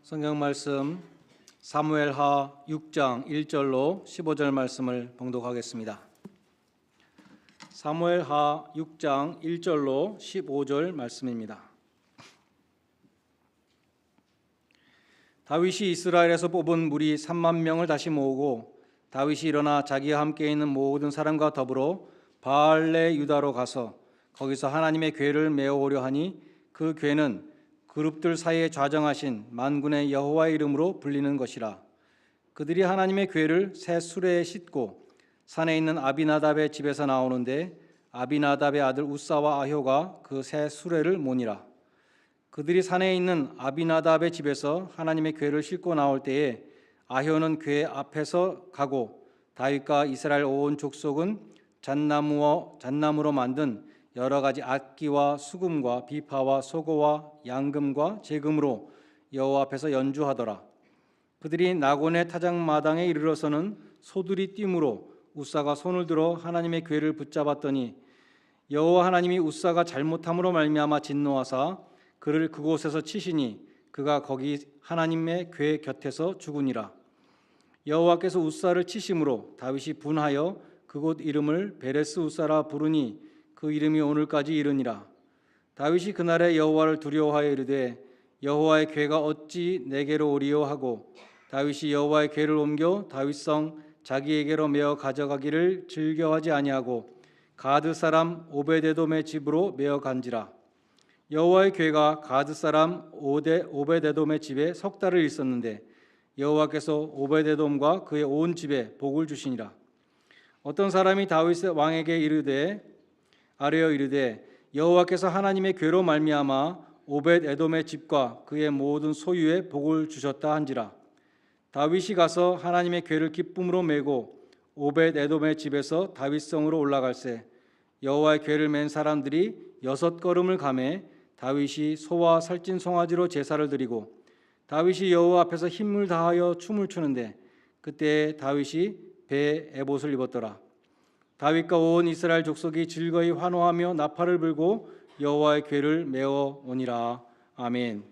성경 말씀 사무엘하 6장 1절로 15절 말씀을 봉독하겠습니다. 사무엘하 6장 1절로 15절 말씀입니다. 다윗이 이스라엘에서 뽑은 무리 3만 명을 다시 모으고 다윗이 일어나 자기와 함께 있는 모든 사람과 더불어 바알레 유다로 가서 거기서 하나님의 궤를 메어오려 하니 그 궤는 그룹들 사이에 좌정하신 만군의 여호와의 이름으로 불리는 것이라. 그들이 하나님의 궤를 새 수레에 싣고 산에 있는 아비나답의 집에서 나오는데 아비나답의 아들 우사와 아효가 그 새 수레를 모니라. 그들이 산에 있는 아비나답의 집에서 하나님의 궤를 싣고 나올 때에 아효는 궤 앞에서 가고 다윗과 이스라엘 온 족속은 잣나무로 만든 여러 가지 악기와 수금과 비파와 소고와 양금과 제금으로 여호와 앞에서 연주하더라. 그들이 나곤의 타작마당에 이르러서는 소들이 뛰므로 우사가 손을 들어 하나님의 궤를 붙잡았더니 여호와 하나님이 우사가 잘못함으로 말미암아 진노하사 그를 그곳에서 치시니 그가 거기 하나님의 궤 곁에서 죽으니라. 여호와께서 우사를 치심으로 다윗이 분하여 그곳 이름을 베레스 우사라 부르니 그 이름이 오늘까지 이르니라. 다윗이 그날에 여호와를 두려워하여 이르되 여호와의 궤가 어찌 내게로 오리요 하고 다윗이 여호와의 궤를 옮겨 다윗성 자기에게로 메어 가져가기를 즐겨하지 아니하고 가드 사람 오베데돔의 집으로 메어 간지라. 여호와의 궤가 가드 사람 오베데돔의 집에 석 달을 있었는데 여호와께서 오베데돔과 그의 온 집에 복을 주시니라. 어떤 사람이 다윗 왕에게 아뢰어 이르되 여호와께서 하나님의 궤로 말미암아 오벳에돔의 집과 그의 모든 소유에 복을 주셨다 한지라. 다윗이 가서 하나님의 궤를 기쁨으로 메고 오벳에돔의 집에서 다윗성으로 올라갈새 여호와의 궤를 맨 사람들이 6걸음을 가매 다윗이 소와 살찐 송아지로 제사를 드리고 다윗이 여호와 앞에서 힘을 다하여 춤을 추는데 그때 다윗이 배에 에봇을 입었더라. 다윗과 온 이스라엘 족속이 즐거이 환호하며 나팔을 불고 여호와의 궤를 메어 오니라. 아멘.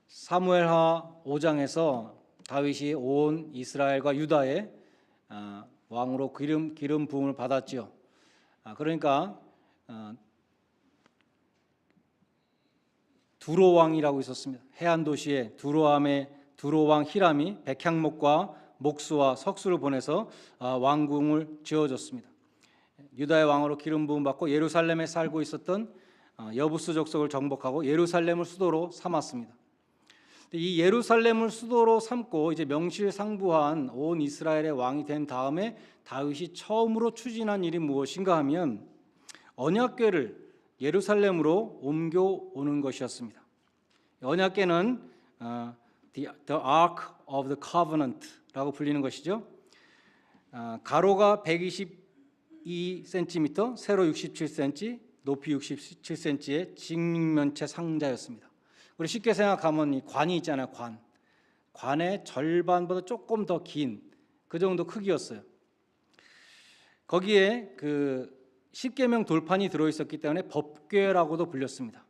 사무엘하 5장에서 다윗이 온 이스라엘과 유다의 왕으로 기름 부음을 받았지요. 그러니까 두로 왕이라고 있었습니다. 해안 도시에 두로암의 두로 왕 히람이 백향목과 목수와 석수를 보내서 왕궁을 지어줬습니다. 유다의 왕으로 기름 부음 받고 예루살렘에 살고 있었던 여부스 족속을 정복하고 예루살렘을 수도로 삼았습니다. 이 예루살렘을 수도로 삼고 이제 명실상부한 온 이스라엘의 왕이 된 다음에 다윗이 처음으로 추진한 일이 무엇인가 하면 언약궤를 예루살렘으로 옮겨오는 것이었습니다. 언약궤는 the Ark of the Covenant라고 불리는 것이죠. 가로가 122cm, 세로 67cm, 높이 67cm의 직면체 상자였습니다. 우리 쉽게 생각하면 이 관이 있잖아요. 관의 절반보다 조금 더 긴 그 정도 크기였어요. 거기에 그 십계명 돌판이 들어있었기 때문에 법궤라고도 불렸습니다.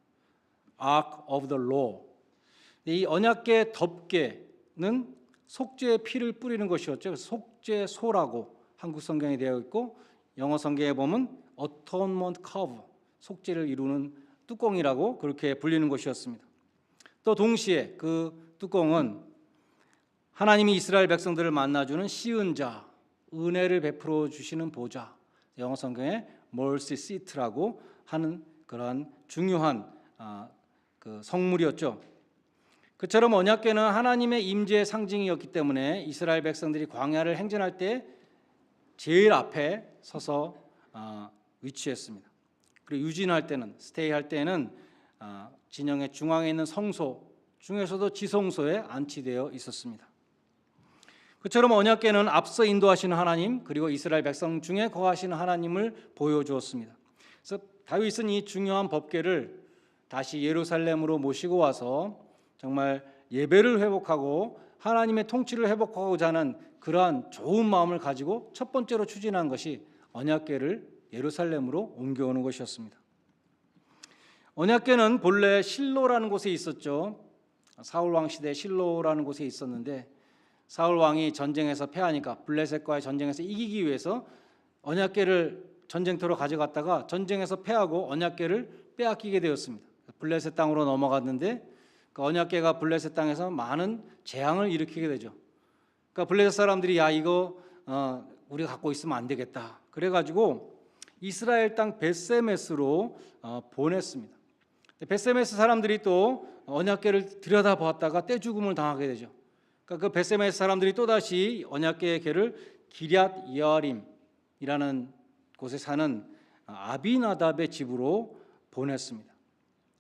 Ark of the Law. 이 언약궤 덮개는 속죄의 피를 뿌리는 것이었죠. 속죄소라고 한국 성경에 되어 있고 영어 성경에 보면 Atonement Cup, 속죄를 이루는 뚜껑이라고 그렇게 불리는 것이었습니다. 또 동시에 그 뚜껑은 하나님이 이스라엘 백성들을 만나주는 시은자, 은혜를 베풀어 주시는 보좌, 영어 성경에 mercy seat라고 하는 그러한 중요한 그 성물이었죠. 그처럼 언약궤는 하나님의 임재의 상징이었기 때문에 이스라엘 백성들이 광야를 행진할 때 제일 앞에 서서 위치했습니다. 그리고 유진할 때는 스테이할 때는 진영의 중앙에 있는 성소 중에서도 지성소에 안치되어 있었습니다. 그처럼 언약궤는 앞서 인도하시는 하나님 그리고 이스라엘 백성 중에 거하시는 하나님을 보여주었습니다. 그래서 다윗은 이 중요한 법궤를 다시 예루살렘으로 모시고 와서 정말 예배를 회복하고 하나님의 통치를 회복하고자 하는 그러한 좋은 마음을 가지고 첫 번째로 추진한 것이 언약궤를 예루살렘으로 옮겨오는 것이었습니다. 언약궤는 본래 실로라는 곳에 있었죠. 사울 왕 시대 실로라는 곳에 있었는데 사울 왕이 전쟁에서 패하니까 블레셋과의 전쟁에서 이기기 위해서 언약궤를 전쟁터로 가져갔다가 전쟁에서 패하고 언약궤를 빼앗기게 되었습니다. 블레셋 땅으로 넘어갔는데 그 언약궤가 블레셋 땅에서 많은 재앙을 일으키게 되죠. 그러니까 블레셋 사람들이 야 이거 우리가 갖고 있으면 안 되겠다. 그래가지고 이스라엘 땅 벳세메스로 보냈습니다. 벳세메스 사람들이 또 언약궤를 들여다보았다가 떼죽음을 당하게 되죠. 그러니까 그 벳세메스 사람들이 또 다시 언약궤의 궤를 기럇 여아림이라는 곳에 사는 아비나답의 집으로 보냈습니다.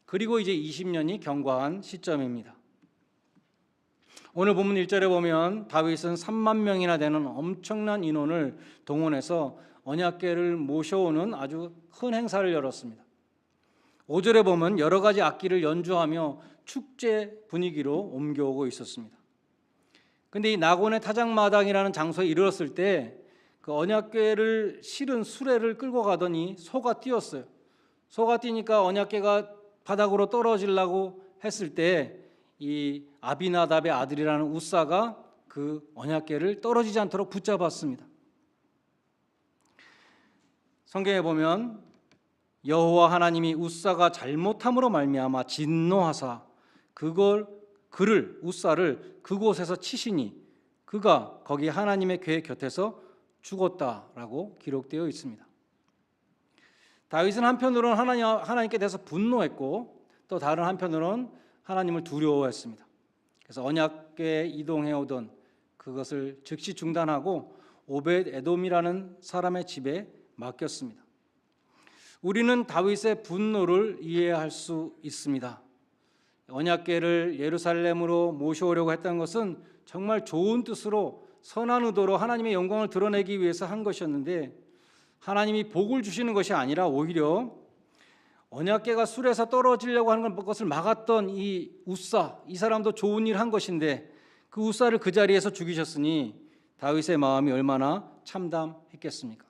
그리고 이제 20년이 경과한 시점입니다. 오늘 본문 1절에 보면 다윗은 3만 명이나 되는 엄청난 인원을 동원해서 언약궤를 모셔오는 아주 큰 행사를 열었습니다. 5절에 보면 여러 가지 악기를 연주하며 축제 분위기로 옮겨오고 있었습니다. 근데 이 나곤의 타작마당이라는 장소에 이르렀을 때 그 언약궤를 실은 수레를 끌고 가더니 소가 뛰었어요. 소가 뛰니까 언약궤가 바닥으로 떨어지려고 했을 때 이 아비나답의 아들이라는 우사가 그 언약궤를 떨어지지 않도록 붙잡았습니다. 성경에 보면 여호와 하나님이 우사가 잘못함으로 말미암아 진노하사 그를 우사를 그곳에서 치시니 그가 거기 하나님의 궤 곁에서 죽었다라고 기록되어 있습니다. 다윗은 한편으로는 하나님께 대해서 분노했고 또 다른 한편으로는 하나님을 두려워했습니다. 그래서 언약궤에 이동해 오던 그것을 즉시 중단하고 오벳 에돔이라는 사람의 집에 맡겼습니다. 우리는 다윗의 분노를 이해할 수 있습니다. 언약궤를 예루살렘으로 모셔오려고 했던 것은 정말 좋은 뜻으로 선한 의도로 하나님의 영광을 드러내기 위해서 한 것이었는데 하나님이 복을 주시는 것이 아니라 오히려 언약궤가 술에서 떨어지려고 하는 것을 막았던 이 우사, 이 사람도 좋은 일 한 것인데 그 우사를 그 자리에서 죽이셨으니 다윗의 마음이 얼마나 참담했겠습니까?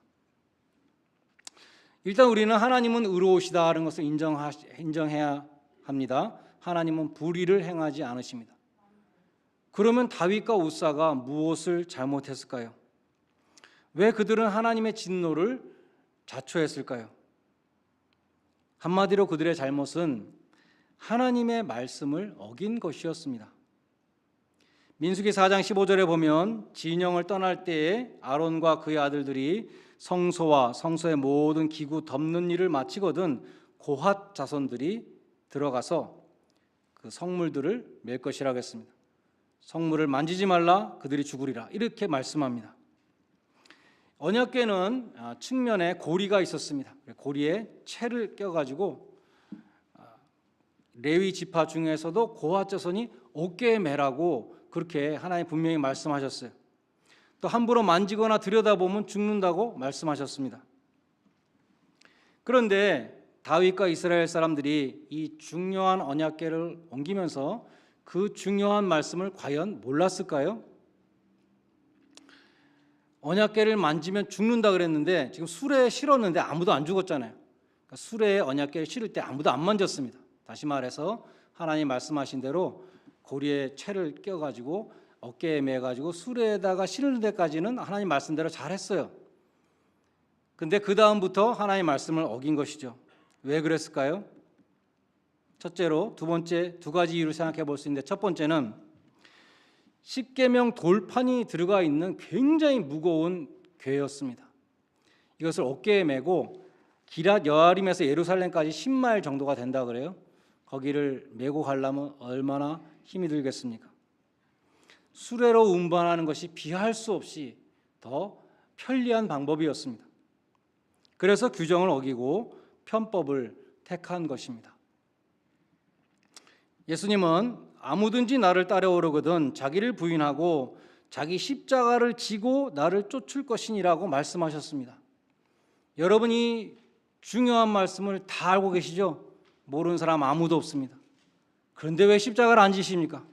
일단 우리는 하나님은 의로우시다는 것을 인정해야 합니다. 하나님은 불의를 행하지 않으십니다. 그러면 다윗과 우사가 무엇을 잘못했을까요? 왜 그들은 하나님의 진노를 자초했을까요? 한마디로 그들의 잘못은 하나님의 말씀을 어긴 것이었습니다. 민수기 4장 15절에 보면 진영을 떠날 때에 아론과 그의 아들들이 성소와 성소의 모든 기구 덮는 일을 마치거든 고핫 자손들이 들어가서 그 성물들을 맬 것이라고 했습니다. 성물을 만지지 말라 그들이 죽으리라 이렇게 말씀합니다. 언약궤는 측면에 고리가 있었습니다. 고리에 채를 껴가지고 레위 지파 중에서도 고핫 자손이 어깨에 매라고 그렇게 하나님 분명히 말씀하셨어요. 또 함부로 만지거나 들여다보면 죽는다고 말씀하셨습니다. 그런데 다윗과 이스라엘 사람들이 이 중요한 언약궤를 옮기면서 그 중요한 말씀을 과연 몰랐을까요? 언약궤를 만지면 죽는다 그랬는데 지금 수레에 실었는데 아무도 안 죽었잖아요. 그러니까 수레에 언약궤를 실을 때 아무도 안 만졌습니다. 다시 말해서 하나님 말씀하신 대로 고리에 채를 껴가지고 어깨에 매가지고 수레에다가 실는 데까지는 하나님 말씀대로 잘했어요. 근데 그 다음부터 하나님 말씀을 어긴 것이죠. 왜 그랬을까요? 첫째로 두 가지 이유를 생각해 볼 수 있는데 첫 번째는 십계명 돌판이 들어가 있는 굉장히 무거운 궤였습니다. 이것을 어깨에 메고 기럇 여아림에서 예루살렘까지 10마일 정도가 된다 그래요. 거기를 메고 가려면 얼마나 힘이 들겠습니까? 수레로 운반하는 것이 비할 수 없이 더 편리한 방법이었습니다. 그래서 규정을 어기고 편법을 택한 것입니다. 예수님은 아무든지 나를 따라오려거든 자기를 부인하고 자기 십자가를 지고 나를 쫓을 것이니라고 말씀하셨습니다. 여러분이 중요한 말씀을 다 알고 계시죠? 모르는 사람 아무도 없습니다. 그런데 왜 십자가를 안 지십니까?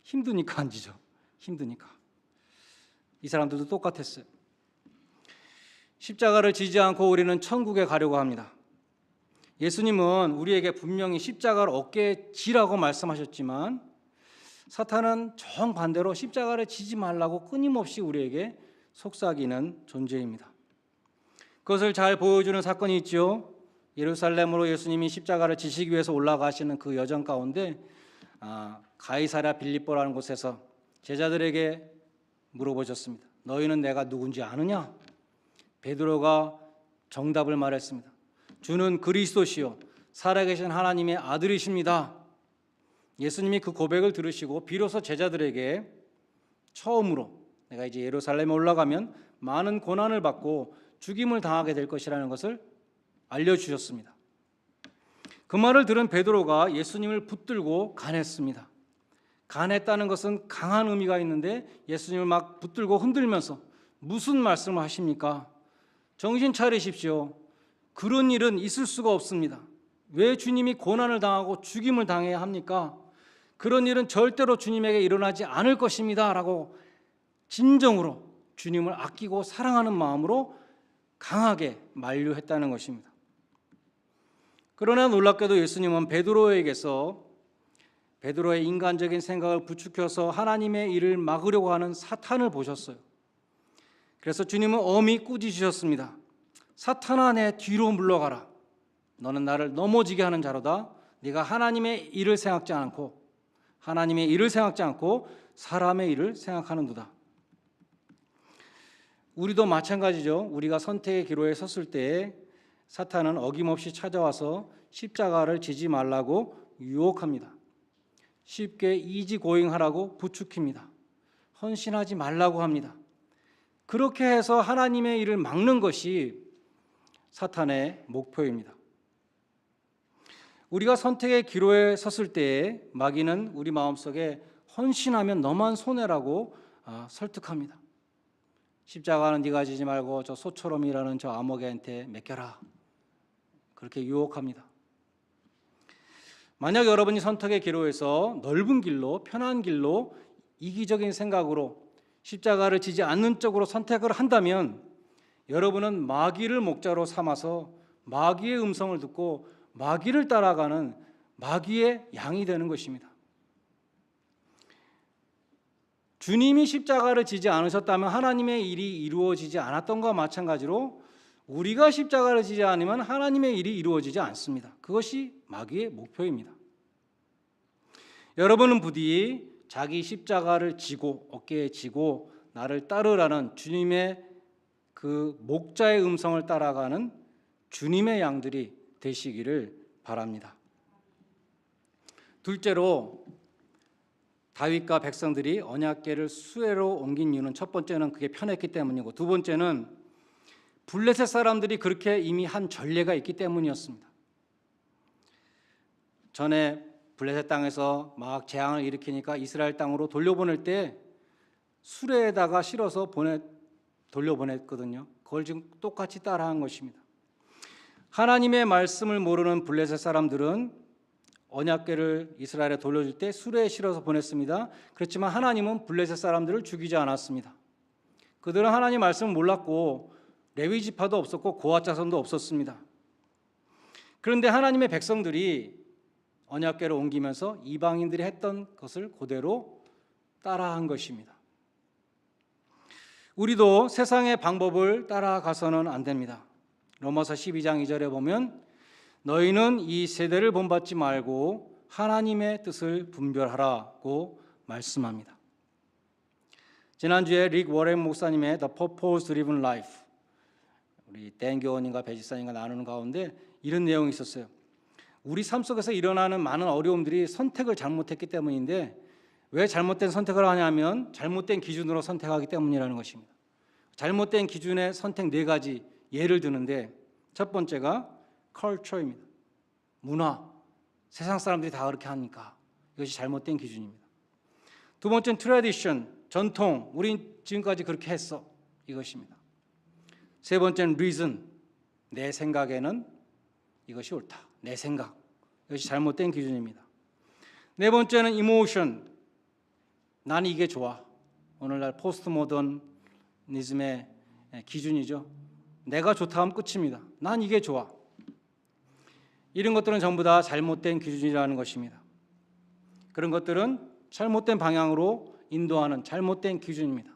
힘드니까 안 지죠. 힘드니까. 이 사람들도 똑같았어요. 십자가를 지지 않고 우리는 천국에 가려고 합니다. 예수님은 우리에게 분명히 십자가를 어깨에 지라고 말씀하셨지만 사탄은 정반대로 십자가를 지지 말라고 끊임없이 우리에게 속삭이는 존재입니다. 그것을 잘 보여주는 사건이 있죠. 예루살렘으로 예수님이 십자가를 지시기 위해서 올라가시는 그 여정 가운데 가이사랴 빌립보라는 곳에서 제자들에게 물어보셨습니다. 너희는 내가 누군지 아느냐? 베드로가 정답을 말했습니다. 주는 그리스도시요 살아계신 하나님의 아들이십니다. 예수님이 그 고백을 들으시고 비로소 제자들에게 처음으로 내가 이제 예루살렘에 올라가면 많은 고난을 받고 죽임을 당하게 될 것이라는 것을 알려주셨습니다. 그 말을 들은 베드로가 예수님을 붙들고 간했습니다. 간했다는 것은 강한 의미가 있는데 예수님을 막 붙들고 흔들면서 무슨 말씀을 하십니까? 정신 차리십시오. 그런 일은 있을 수가 없습니다. 왜 주님이 고난을 당하고 죽임을 당해야 합니까? 그런 일은 절대로 주님에게 일어나지 않을 것입니다 라고 진정으로 주님을 아끼고 사랑하는 마음으로 강하게 만류했다는 것입니다. 그러나 놀랍게도 예수님은 베드로에게서 베드로의 인간적인 생각을 부추겨서 하나님의 일을 막으려고 하는 사탄을 보셨어요. 그래서 주님은 엄히 꾸짖으셨습니다. 사탄아, 내 뒤로 물러가라. 너는 나를 넘어지게 하는 자로다. 네가 하나님의 일을 생각지 않고 사람의 일을 생각하는도다. 우리도 마찬가지죠. 우리가 선택의 기로에 섰을 때에 사탄은 어김없이 찾아와서 십자가를 지지 말라고 유혹합니다. 쉽게 이지고잉하라고 부추깁니다. 헌신하지 말라고 합니다. 그렇게 해서 하나님의 일을 막는 것이 사탄의 목표입니다. 우리가 선택의 기로에 섰을 때에 마귀는 우리 마음속에 헌신하면 너만 손해라고 설득합니다. 십자가는 네가 지지 말고 저 소처럼 일하는 저 아모개한테 맡겨라. 그렇게 유혹합니다. 만약 여러분이 선택의 기로에서 넓은 길로, 편한 길로, 이기적인 생각으로 십자가를 지지 않는 쪽으로 선택을 한다면 여러분은 마귀를 목자로 삼아서 마귀의 음성을 듣고 마귀를 따라가는 마귀의 양이 되는 것입니다. 주님이 십자가를 지지 않으셨다면 하나님의 일이 이루어지지 않았던 것과 마찬가지로 우리가 십자가를 지지 않으면 하나님의 일이 이루어지지 않습니다. 그것이 마귀의 목표입니다. 여러분은 부디 자기 십자가를 지고 어깨에 지고 나를 따르라는 주님의 그 목자의 음성을 따라가는 주님의 양들이 되시기를 바랍니다. 둘째로 다윗과 백성들이 언약궤를 수레로 옮긴 이유는 첫 번째는 그게 편했기 때문이고 두 번째는 블레셋 사람들이 그렇게 이미 한 전례가 있기 때문이었습니다. 전에 블레셋 땅에서 막 재앙을 일으키니까 이스라엘 땅으로 돌려보낼 때 수레에다가 실어서 돌려보냈거든요. 그걸 지금 똑같이 따라한 것입니다. 하나님의 말씀을 모르는 블레셋 사람들은 언약궤를 이스라엘에 돌려줄 때 수레에 실어서 보냈습니다. 그렇지만 하나님은 블레셋 사람들을 죽이지 않았습니다. 그들은 하나님 말씀을 몰랐고 레위 지파도 없었고 고핫 자손도 없었습니다. 그런데 하나님의 백성들이 언약궤를 옮기면서 이방인들이 했던 것을 그대로 따라한 것입니다. 우리도 세상의 방법을 따라가서는 안 됩니다. 로마서 12장 2절에 보면 너희는 이 세대를 본받지 말고 하나님의 뜻을 분별하라고 말씀합니다. 지난주에 릭 워렌 목사님의 The Purpose Driven Life, 우리 댄 교원님과 배 집사님과 나누는 가운데 이런 내용이 있었어요. 우리 삶 속에서 일어나는 많은 어려움들이 선택을 잘못했기 때문인데 왜 잘못된 선택을 하냐면 잘못된 기준으로 선택하기 때문이라는 것입니다. 잘못된 기준의 선택 4가지 예를 드는데 첫 번째가 culture입니다. 문화, 세상 사람들이 다 그렇게 하니까 이것이 잘못된 기준입니다. 두 번째는 tradition, 전통, 우린 지금까지 그렇게 했어, 이것입니다. 세 번째는 reason, 내 생각에는 이것이 옳다, 내 생각, 이것이 잘못된 기준입니다. 네 번째는 emotion, 난 이게 좋아, 오늘날 포스트 모더니즘의 기준이죠. 내가 좋다 하면 끝입니다. 난 이게 좋아. 이런 것들은 전부 다 잘못된 기준이라는 것입니다. 그런 것들은 잘못된 방향으로 인도하는 잘못된 기준입니다.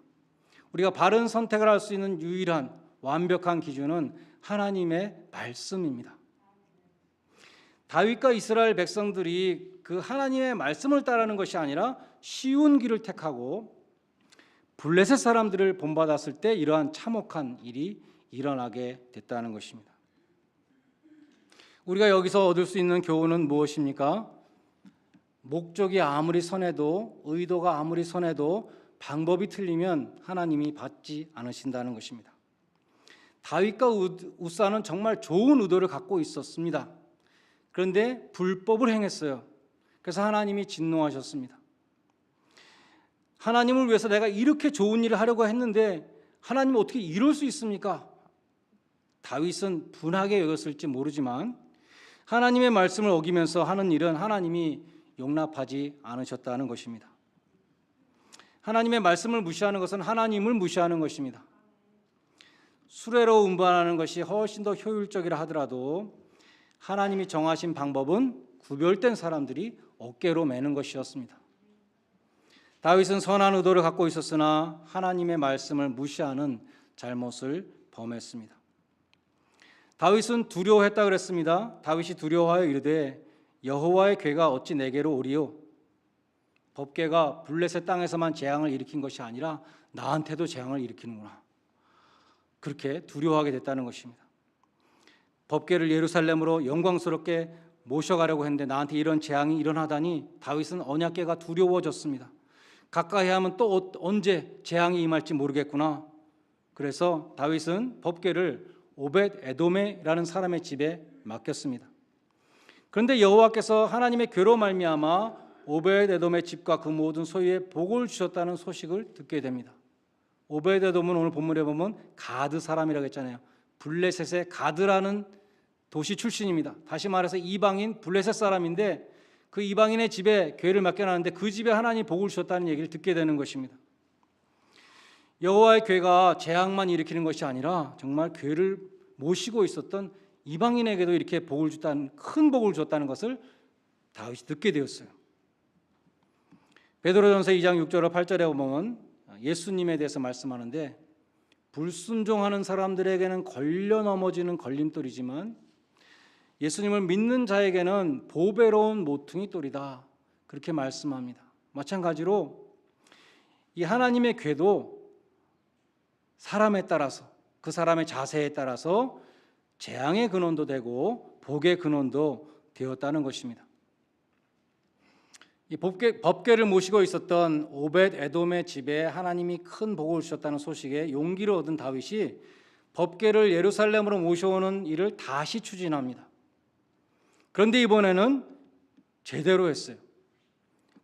우리가 바른 선택을 할 수 있는 유일한 완벽한 기준은 하나님의 말씀입니다. 다윗과 이스라엘 백성들이 그 하나님의 말씀을 따르는 것이 아니라 쉬운 길을 택하고 블레셋 사람들을 본받았을 때 이러한 참혹한 일이 일어나게 됐다는 것입니다. 우리가 여기서 얻을 수 있는 교훈은 무엇입니까? 목적이 아무리 선해도, 의도가 아무리 선해도 방법이 틀리면 하나님이 받지 않으신다는 것입니다. 다윗과 우사는 정말 좋은 의도를 갖고 있었습니다. 그런데 불법을 행했어요. 그래서 하나님이 진노하셨습니다. 하나님을 위해서 내가 이렇게 좋은 일을 하려고 했는데 하나님은 어떻게 이럴 수 있습니까? 다윗은 분하게 여겼을지 모르지만 하나님의 말씀을 어기면서 하는 일은 하나님이 용납하지 않으셨다는 것입니다. 하나님의 말씀을 무시하는 것은 하나님을 무시하는 것입니다. 수레로 운반하는 것이 훨씬 더 효율적이라 하더라도 하나님이 정하신 방법은 구별된 사람들이 어깨로 매는 것이었습니다. 다윗은 선한 의도를 갖고 있었으나 하나님의 말씀을 무시하는 잘못을 범했습니다. 다윗은 두려워했다 그랬습니다. 다윗이 두려워하여 이르되 여호와의 궤가 어찌 내게로 오리요? 법궤가 블레셋 땅에서만 재앙을 일으킨 것이 아니라 나한테도 재앙을 일으키는구나. 그렇게 두려워하게 됐다는 것입니다. 법궤를 예루살렘으로 영광스럽게 모셔가려고 했는데 나한테 이런 재앙이 일어나다니 다윗은 언약궤가 두려워졌습니다. 가까이 하면 또 언제 재앙이 임할지 모르겠구나. 그래서 다윗은 법궤를 오벳 에돔이라는 사람의 집에 맡겼습니다. 그런데 여호와께서 하나님의 궤로 말미암아 오벳 에돔의 집과 그 모든 소유에 복을 주셨다는 소식을 듣게 됩니다. 오벳 에돔은 오늘 본문에 보면 가드 사람이라고 했잖아요. 블레셋의 가드라는 도시 출신입니다. 다시 말해서 이방인 블레셋 사람인데 그 이방인의 집에 궤를 맡겨놨는데 그 집에 하나님이 복을 주셨다는 얘기를 듣게 되는 것입니다. 여호와의 궤가 재앙만 일으키는 것이 아니라 정말 궤를 모시고 있었던 이방인에게도 이렇게 복을 줬다는, 큰 복을 줬다는 것을 다윗이 듣게 되었어요. 베드로전서 2장 6절과 8절에 보면 예수님에 대해서 말씀하는데 불순종하는 사람들에게는 걸려 넘어지는 걸림돌이지만 예수님을 믿는 자에게는 보배로운 모퉁이 돌이다. 그렇게 말씀합니다. 마찬가지로 이 하나님의 궤도 사람에 따라서 그 사람의 자세에 따라서 재앙의 근원도 되고 복의 근원도 되었다는 것입니다. 이 법궤를 모시고 있었던 오벳 에돔의 집에 하나님이 큰 복을 주셨다는 소식에 용기를 얻은 다윗이 법궤를 예루살렘으로 모셔오는 일을 다시 추진합니다. 그런데 이번에는 제대로 했어요.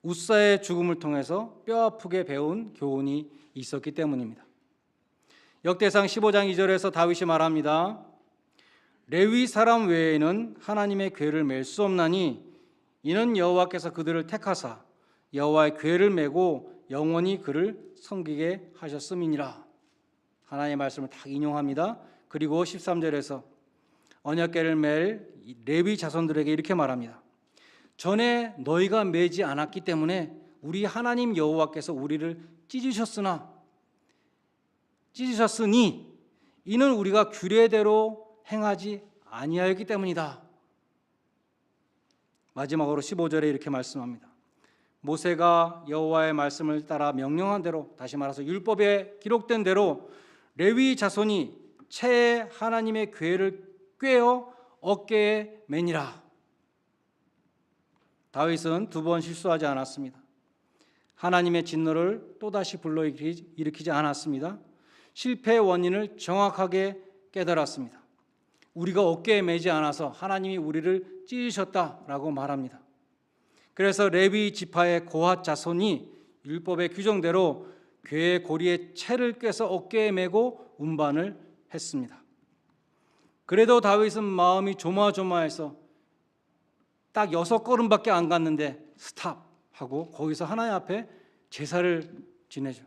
우사의 죽음을 통해서 뼈아프게 배운 교훈이 있었기 때문입니다. 역대상 15장 2절에서 다윗이 말합니다. 레위 사람 외에는 하나님의 궤를 맬 수 없나니 이는 여호와께서 그들을 택하사 여호와의 궤를 메고 영원히 그를 섬기게 하셨음이니라. 하나님의 말씀을 딱 인용합니다. 그리고 13절에서 언약궤를 맬 레위 자손들에게 이렇게 말합니다. 전에 너희가 매지 않았기 때문에 우리 하나님 여호와께서 우리를 찢으셨으니 이는 우리가 규례대로 행하지 아니하였기 때문이다. 마지막으로 15절에 이렇게 말씀합니다. 모세가 여호와의 말씀을 따라 명령한 대로, 다시 말해서 율법에 기록된 대로 레위 자손이 채에 하나님의 궤를 꿰어 어깨에 매니라. 다윗은 두 번 실수하지 않았습니다. 하나님의 진노를 또다시 불러일으키지 않았습니다. 실패의 원인을 정확하게 깨달았습니다. 우리가 어깨에 매지 않아서 하나님이 우리를 찢으셨다라고 말합니다. 그래서 레위 지파의 고핫 자손이 율법의 규정대로 궤의 고리에 채를 꿰서 어깨에 메고 운반을 했습니다. 그래도 다윗은 마음이 조마조마해서 딱 6걸음밖에 안 갔는데 스탑하고 거기서 하나님 앞에 제사를 지내죠.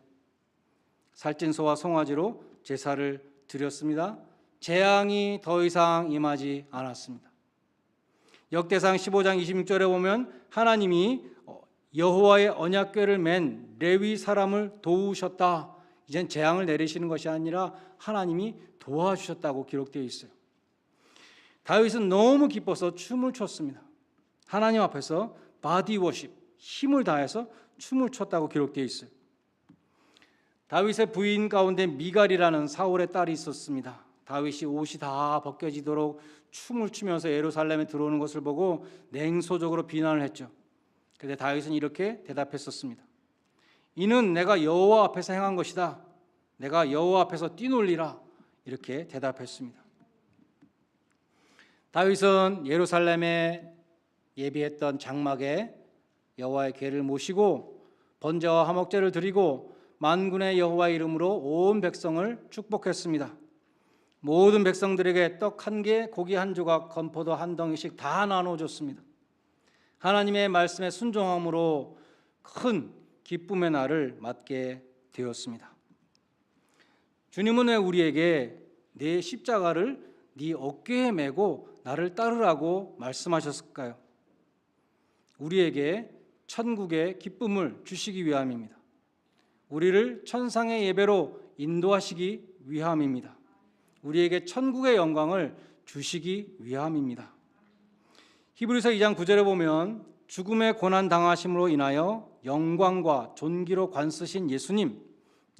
살찐소와 송아지로 제사를 드렸습니다. 재앙이 더 이상 임하지 않았습니다. 역대상 15장 26절에 보면 하나님이 여호와의 언약궤를 맨 레위 사람을 도우셨다. 이젠 재앙을 내리시는 것이 아니라 하나님이 도와주셨다고 기록되어 있어요. 다윗은 너무 기뻐서 춤을 췄습니다. 하나님 앞에서 바디 워십, 힘을 다해서 춤을 췄다고 기록되어 있어요. 다윗의 부인 가운데 미갈이라는 사울의 딸이 있었습니다. 다윗이 옷이 다 벗겨지도록 춤을 추면서 예루살렘에 들어오는 것을 보고 냉소적으로 비난을 했죠. 그런데 다윗은 이렇게 대답했었습니다. 이는 내가 여호와 앞에서 행한 것이다. 내가 여호와 앞에서 뛰놀리라. 이렇게 대답했습니다. 다윗은 예루살렘에 예비했던 장막에 여호와의 궤를 모시고 번제와 화목제를 드리고 만군의 여호와의 이름으로 온 백성을 축복했습니다. 모든 백성들에게 떡 한 개, 고기 한 조각, 건포도 한 덩이씩 다 나눠줬습니다. 하나님의 말씀에 순종함으로 큰 기쁨의 날을 맞게 되었습니다. 주님은 왜 우리에게 내 십자가를 네 어깨에 메고 나를 따르라고 말씀하셨을까요? 우리에게 천국의 기쁨을 주시기 위함입니다. 우리를 천상의 예배로 인도하시기 위함입니다. 우리에게 천국의 영광을 주시기 위함입니다. 히브리서 2장 9절에 보면 죽음의 고난 당하심으로 인하여 영광과 존귀로 관쓰신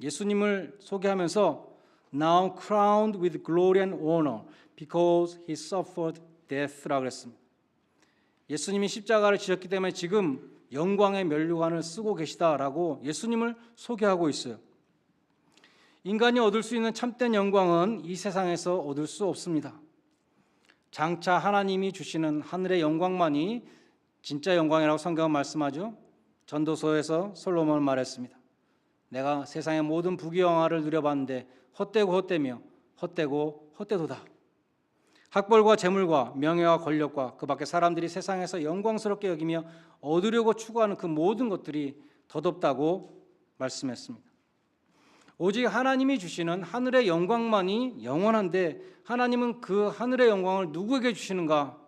예수님을 소개하면서 Now crowned with glory and honor because he suffered death라고 그랬습니다. 예수님이 십자가를 지셨기 때문에 지금 영광의 면류관을 쓰고 계시다라고 예수님을 소개하고 있어요. 인간이 얻을 수 있는 참된 영광은 이 세상에서 얻을 수 없습니다. 장차 하나님이 주시는 하늘의 영광만이 진짜 영광이라고 성경은 말씀하죠. 전도서에서 솔로몬은 말했습니다. 내가 세상의 모든 부귀영화를 누려봤는데 헛되고 헛되며 헛되고 헛되도다. 학벌과 재물과 명예와 권력과 그 밖에 사람들이 세상에서 영광스럽게 여기며 얻으려고 추구하는 그 모든 것들이 덧없다고 말씀했습니다. 오직 하나님이 주시는 하늘의 영광만이 영원한데 하나님은 그 하늘의 영광을 누구에게 주시는가?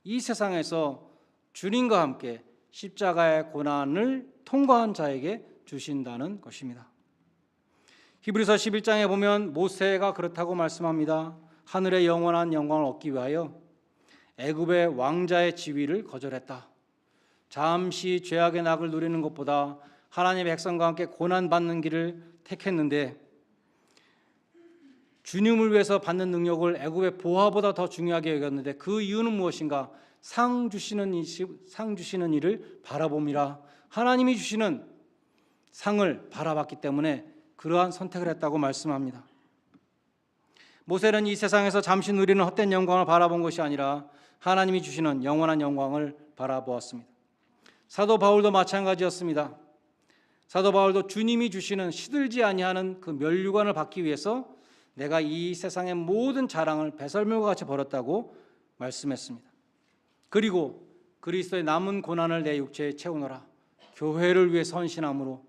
이 세상에서 주님과 함께 십자가의 고난을 통과한 자에게 주신다는 것입니다. 히브리서 11장에 보면 모세가 그렇다고 말씀합니다. 하늘의 영원한 영광을 얻기 위하여 애굽의 왕자의 지위를 거절했다. 잠시 죄악의 낙을 누리는 것보다 하나님의 백성과 함께 고난받는 길을 택했는데 주님을 위해서 받는 능력을 애굽의 보화보다 더 중요하게 여겼는데 그 이유는 무엇인가? 상 주시는 일을 바라봄이라. 하나님이 주시는 상을 바라봤기 때문에 그러한 선택을 했다고 말씀합니다. 모세는 이 세상에서 잠시 누리는 헛된 영광을 바라본 것이 아니라 하나님이 주시는 영원한 영광을 바라보았습니다. 사도 바울도 마찬가지였습니다. 사도 바울도 주님이 주시는 시들지 아니하는 그 면류관을 받기 위해서 내가 이 세상의 모든 자랑을 배설물과 같이 버렸다고 말씀했습니다. 그리고 그리스도의 남은 고난을 내 육체에 채우노라. 교회를 위해 헌신함으로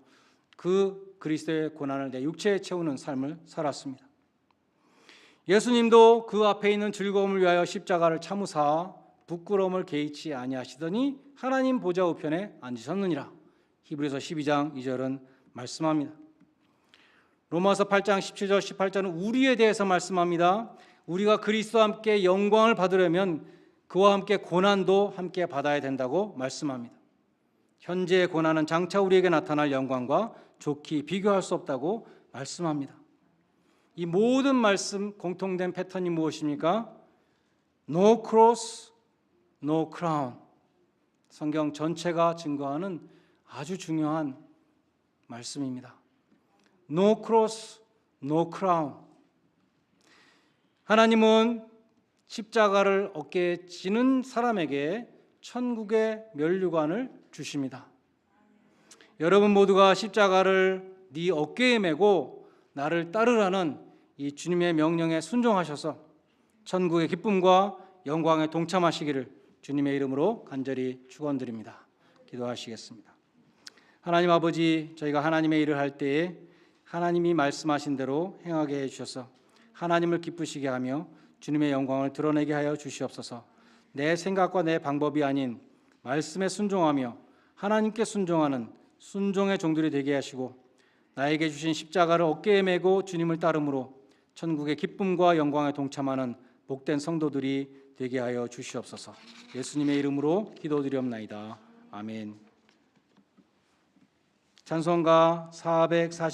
그 그리스도의 고난을 내 육체에 채우는 삶을 살았습니다. 예수님도 그 앞에 있는 즐거움을 위하여 십자가를 참으사 부끄러움을 개의치 아니하시더니 하나님 보좌 우편에 앉으셨느니라. 히브리서 12장 2절은 말씀합니다. 로마서 8장 17절 18절은 우리에 대해서 말씀합니다. 우리가 그리스도와 함께 영광을 받으려면 그와 함께 고난도 함께 받아야 된다고 말씀합니다. 현재의 고난은 장차 우리에게 나타날 영광과 좋게 비교할 수 없다고 말씀합니다. 이 모든 말씀 공통된 패턴이 무엇입니까? No cross, no crown. 성경 전체가 증거하는 아주 중요한 말씀입니다. No cross, no crown. 하나님은 십자가를 어깨에 지는 사람에게 천국의 면류관을 주십니다. 여러분 모두가 십자가를 네 어깨에 메고 나를 따르라는 이 주님의 명령에 순종하셔서 천국의 기쁨과 영광에 동참하시기를 주님의 이름으로 간절히 축원드립니다. 기도하시겠습니다. 하나님 아버지, 저희가 하나님의 일을 할 때에 하나님이 말씀하신 대로 행하게 해주셔서 하나님을 기쁘시게 하며 주님의 영광을 드러내게 하여 주시옵소서. 내 생각과 내 방법이 아닌 말씀에 순종하며 하나님께 순종하는 순종의 종들이 되게 하시고 나에게 주신 십자가를 어깨에 메고 주님을 따름으로 천국의 기쁨과 영광에 동참하는 복된 성도들이 되게 하여 주시옵소서. 예수님의 이름으로 기도드리옵나이다. 아멘. 찬송가 449